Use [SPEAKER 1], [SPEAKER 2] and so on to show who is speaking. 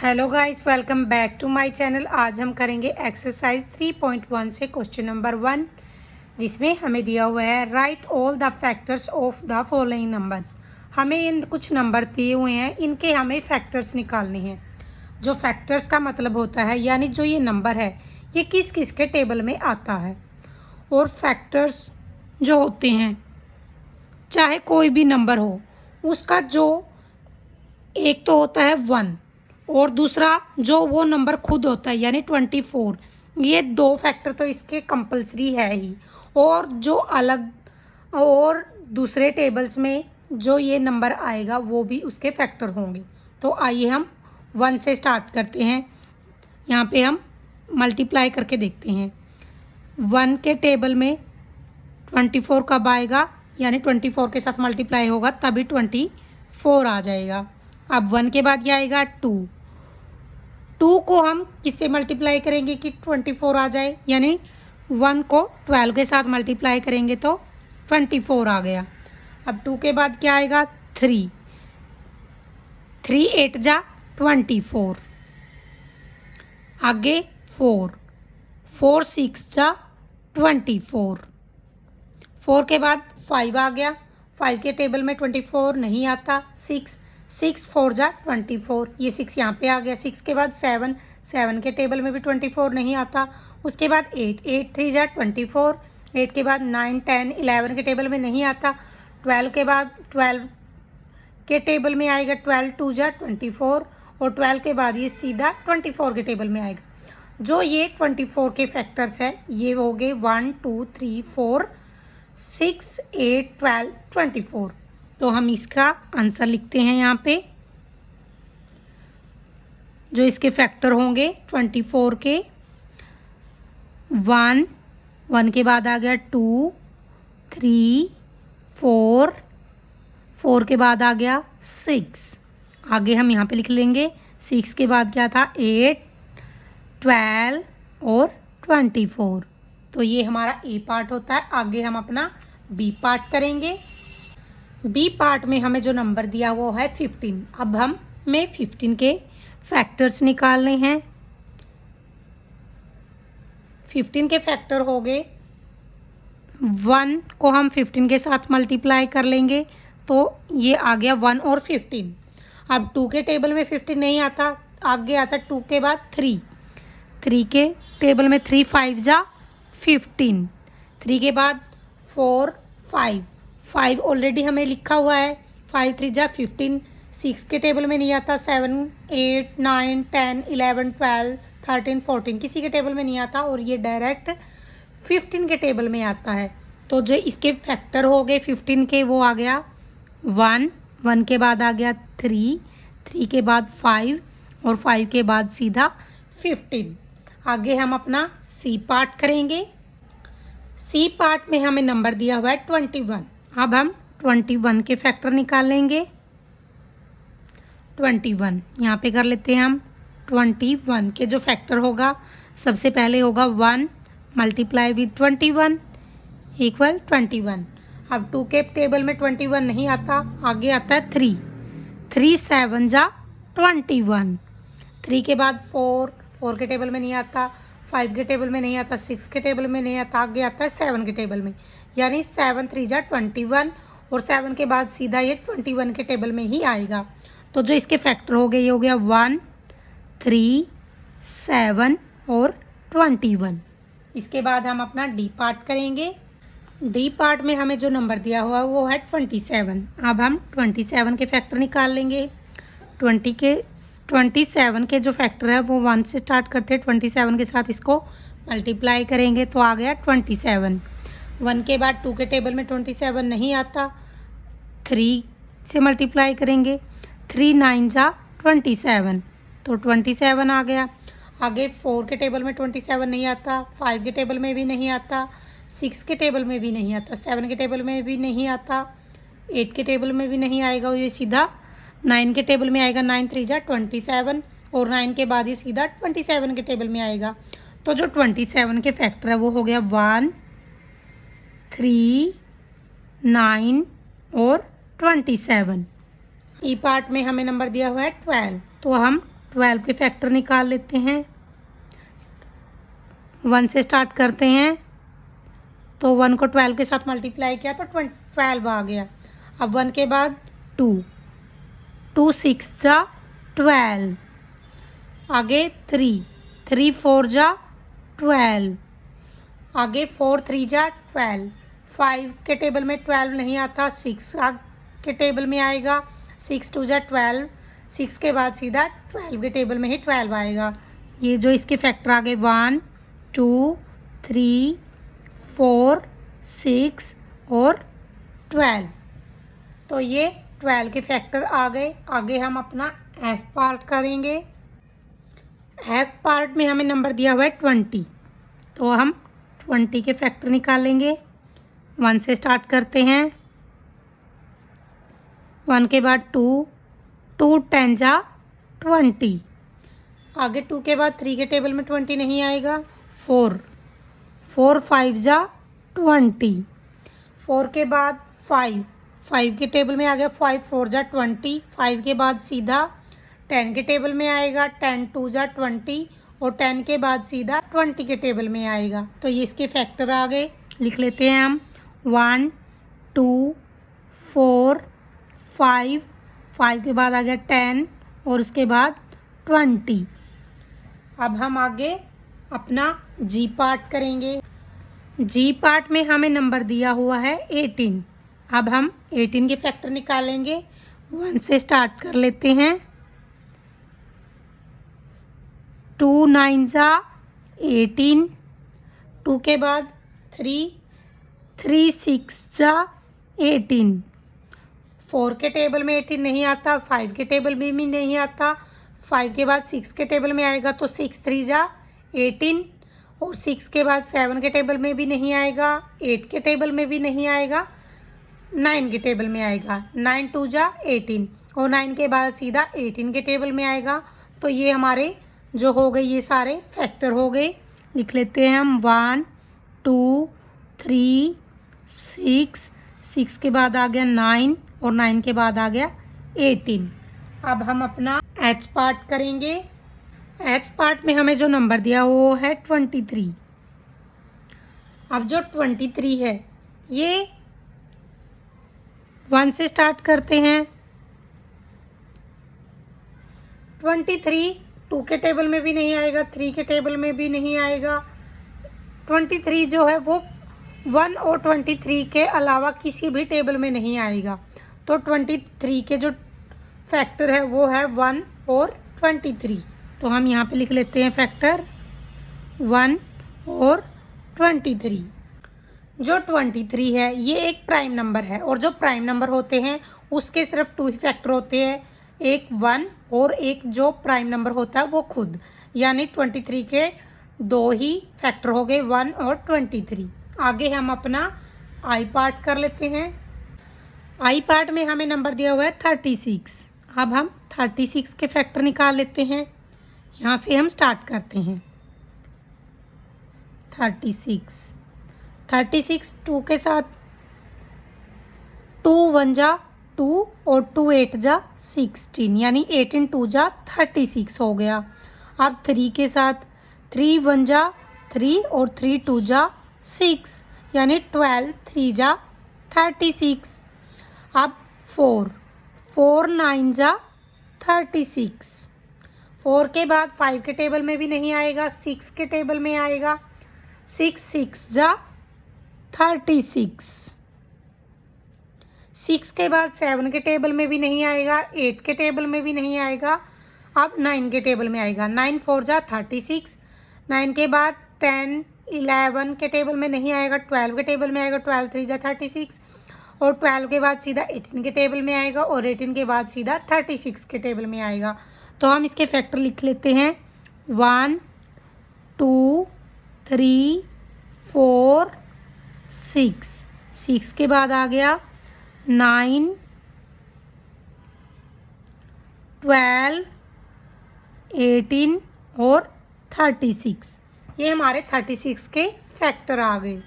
[SPEAKER 1] Hello guys, welcome back to my channel. आज हम करेंगे एक्सरसाइज 3.1 से क्वेश्चन नंबर 1, जिसमें हमें दिया हुआ है right all the factors of the following numbers. हमें इन कुछ नंबर दिए हुए हैं, इनके हमें फैक्टर्स निकालने हैं। जो फैक्टर्स का मतलब होता है यानी जो ये नंबर है ये किस किस के टेबल में आता है। और फैक्टर्स जो होते हैं, चाहे कोई भी नंबर हो, उसका जो एक तो होता है 1 और दूसरा जो वो नंबर खुद होता है यानी 24। ये दो फैक्टर तो इसके कंपलसरी है ही। और जो अलग और दूसरे टेबल्स में जो ये नंबर आएगा वो भी उसके फैक्टर होंगे। तो आइए हम 1 से स्टार्ट करते हैं। यहाँ पे हम मल्टीप्लाई करके देखते हैं। 1 के टेबल में 24 कब आएगा, यानी 24 के साथ मल्टीप्लाई होगा तभी 24 आ जाएगा। अब 1 के बाद क्या आएगा 2 को हम किससे मल्टीप्लाई करेंगे कि 24 आ जाए, यानी 1 को 12 के साथ मल्टीप्लाई करेंगे तो 24 आ गया। अब 2 के बाद क्या आएगा 3 8 जा 24। आगे 4 6 जा 24। 4 के बाद 5 आ गया। 5 के टेबल में 24 नहीं आता। 6 4 जा 24, ये 6 यहाँ पे आ गया। 6 के बाद 7 के टेबल में भी 24 नहीं आता। उसके बाद 8 3 जा 24। 8 के बाद 9 10 11 के टेबल में नहीं आता। 12 के बाद 12 के टेबल में आएगा 12 2 जा 24। और 12 के बाद ये सीधा 24 के टेबल में आएगा। जो ये 24 के फैक्टर्स है ये हो गए 1 2 3 4 6 8 12 24। तो हम इसका आंसर लिखते हैं यहाँ पे। जो इसके फैक्टर होंगे 24 के 1 के बाद आ गया 2 3 4 के बाद आ गया 6। आगे हम यहाँ पे लिख लेंगे। 6 के बाद क्या था 8 12 और 24। तो ये हमारा ए पार्ट होता है। आगे हम अपना बी पार्ट करेंगे। बी पार्ट में हमें जो नंबर दिया वो है 15। अब हमें 15 के फैक्टर्स निकालने हैं। 15 के फैक्टर हो गए 1 को हम 15 के साथ मल्टीप्लाई कर लेंगे तो ये आ गया 1 और 15। अब 2 के टेबल में 15 नहीं आता, आगे आता 2 के बाद 3 के टेबल में 3 5 जा 15। 3 के बाद 4 5 ऑलरेडी हमें लिखा हुआ है। 5 3 जा 15। 6 के टेबल में नहीं आता। 7 8 9 10 11 12 13 14 किसी के टेबल में नहीं आता। और ये डायरेक्ट 15 के टेबल में आता है। तो जो इसके फैक्टर हो गए 15 के वो आ गया 1 के बाद आ गया 3 के बाद 5 और 5 के बाद सीधा 15। आगे हम अपना सी पार्ट करेंगे। सी पार्ट में हमें नंबर दिया हुआ है 21। अब हम 21 के फैक्टर निकाल लेंगे। 21 यहाँ पे कर लेते हैं हम। 21 के जो फैक्टर होगा सबसे पहले होगा 1 मल्टीप्लाई विद 21 इक्वल 21। अब 2 के टेबल में 21 नहीं आता, आगे आता है 3 7 जा 21। 3 के बाद 4 के टेबल में नहीं आता। 5 के टेबल में नहीं आता। 6 के टेबल में नहीं आता, आगे आता है 7 के टेबल में, यानी 7 3 जा 21। और 7 के बाद सीधा ये 21 के टेबल में ही आएगा। तो जो इसके फैक्टर हो गए ये हो गया 1 3 7 और 21। इसके बाद हम अपना डी पार्ट करेंगे। डी पार्ट में हमें जो नंबर दिया हुआ है वो है 27। अब हम 27 के फैक्टर निकाल लेंगे। 27 के जो फैक्टर है वो 1 से स्टार्ट करते हैं। 27 के साथ इसको मल्टीप्लाई करेंगे तो आ गया 27। 1 के बाद 2 के टेबल में 27 नहीं आता। 3 से मल्टीप्लाई करेंगे। 3 9 जा 27, तो 27 आ गया। आगे 4 के टेबल में 27 नहीं आता। 5 के टेबल में भी नहीं आता। 6 के टेबल में भी नहीं आता। 7 के टेबल में भी नहीं आता। 8 के टेबल में भी नहीं आएगा, ये सीधा 9 के टेबल में आएगा। 9 3 जा 27 और 9 के बाद ये सीधा 27 के टेबल में आएगा। तो जो 27 के फैक्टर है वो हो गया 1 3 9 और 27। ई पार्ट में हमें नंबर दिया हुआ है 12, तो हम 12 के फैक्टर निकाल लेते हैं। 1 से स्टार्ट करते हैं, तो 1 को 12 के साथ मल्टीप्लाई किया तो 12 आ गया। अब 1 के बाद 2, 2 6 जा 12, आगे 3, 3 4 जा 12, आगे 4 3 जा 12, 5 के टेबल में 12 नहीं आता, 6 के टेबल में आएगा, 6 2 जा 12, 6 के बाद सीधा 12 के टेबल में ही 12 आएगा। ये जो इसके फैक्टर आ गए 1 2 3 4 6 और 12, तो ये 12 के फैक्टर आ गए। आगे हम अपना एफ पार्ट करेंगे। एफ पार्ट में हमें नंबर दिया हुआ है 20, तो हम 20 के फैक्टर निकालेंगे। 1 से स्टार्ट करते हैं, 1 के बाद 2, 2 10 जा 20, आगे 2 के बाद 3 के टेबल में 20 नहीं आएगा, 4, 4 5 जा 20, 4 के बाद 5, 5 के टेबल में आ गया, 5 4 जा 20, 5 के बाद सीधा 10 के टेबल में आएगा, 10 2 जा 20 और 10 के बाद सीधा 20 के टेबल में आएगा। तो ये इसके फैक्टर आ गए, लिख लेते हैं हम 1 2 4 5, 5 के बाद आ गया 10 और उसके बाद 20। अब हम आगे अपना जी पार्ट करेंगे। जी पार्ट में हमें नंबर दिया हुआ है 18। अब हम 18 के फैक्टर निकालेंगे। 1 से स्टार्ट कर लेते हैं, 2 9 जा 18, 2 के बाद 3, 3 6 जा 18, 4 के टेबल में 18 नहीं आता, 5 के टेबल में भी नहीं आता, 5 के बाद 6 के टेबल में आएगा तो 6 3 जा 18 और 6 के बाद 7 के टेबल में भी नहीं आएगा, 8 के टेबल में भी नहीं आएगा, 9 के टेबल में आएगा, 9 2 जा 18 और 9 के बाद सीधा 18 के टेबल में आएगा। तो ये हमारे जो हो गए ये सारे फैक्टर हो गए। लिख लेते हैं हम 1 2 3 6, 6 के बाद आ गया 9 और 9 के बाद आ गया 18। अब हम अपना एच पार्ट करेंगे। एच पार्ट में हमें जो नंबर दिया वो है 23। अब जो 23 है ये 1 से स्टार्ट करते हैं। 23 2 के टेबल में भी नहीं आएगा, 3 के टेबल में भी नहीं आएगा। 23 जो है वो 1 और 23 के अलावा किसी भी टेबल में नहीं आएगा। तो 23 के जो फैक्टर है वो है 1 और 23। तो हम यहाँ पे लिख लेते हैं फैक्टर 1 और 23। जो 23 है ये एक प्राइम नंबर है और जो प्राइम नंबर होते हैं उसके सिर्फ 2 ही फैक्टर होते हैं, एक 1 और एक जो प्राइम नंबर होता है वो खुद, यानी 23 के 2 ही फैक्टर हो गए 1 और 23। आगे हम अपना आई पार्ट कर लेते हैं। आई पार्ट में हमें नंबर दिया हुआ है 36। अब हम 36 के फैक्टर निकाल लेते हैं। यहाँ से हम स्टार्ट करते हैं। 36 2 के साथ 2 1 जा 2 और 2 8 जा 16, यानी 18 2 जा 36 हो गया। अब 3 के साथ 3 1 जा 3 और 3 2 जा 6, यानी 12 3 जा 36। अब 4 9 जा 36। 4 के बाद 5 के टेबल में भी नहीं आएगा, 6 के टेबल में आएगा, 6 6 जा 36। 6 के बाद 7 के टेबल में भी नहीं आएगा, 8 के टेबल में भी नहीं आएगा, अब 9 के टेबल में आएगा। 9 4 जा 36। 9 के बाद 10 11 के टेबल में नहीं आएगा, 12 के टेबल में आएगा, 12 3 जा 36 और 12 के बाद सीधा 18 के टेबल में आएगा और 18 के बाद सीधा 36 के टेबल में आएगा। तो हम इसके फैक्टर लिख लेते हैं 1 2 3 4 6। 6 के बाद आ गया 9 12 18 और 36। ये हमारे 36 के फैक्टर आ गए।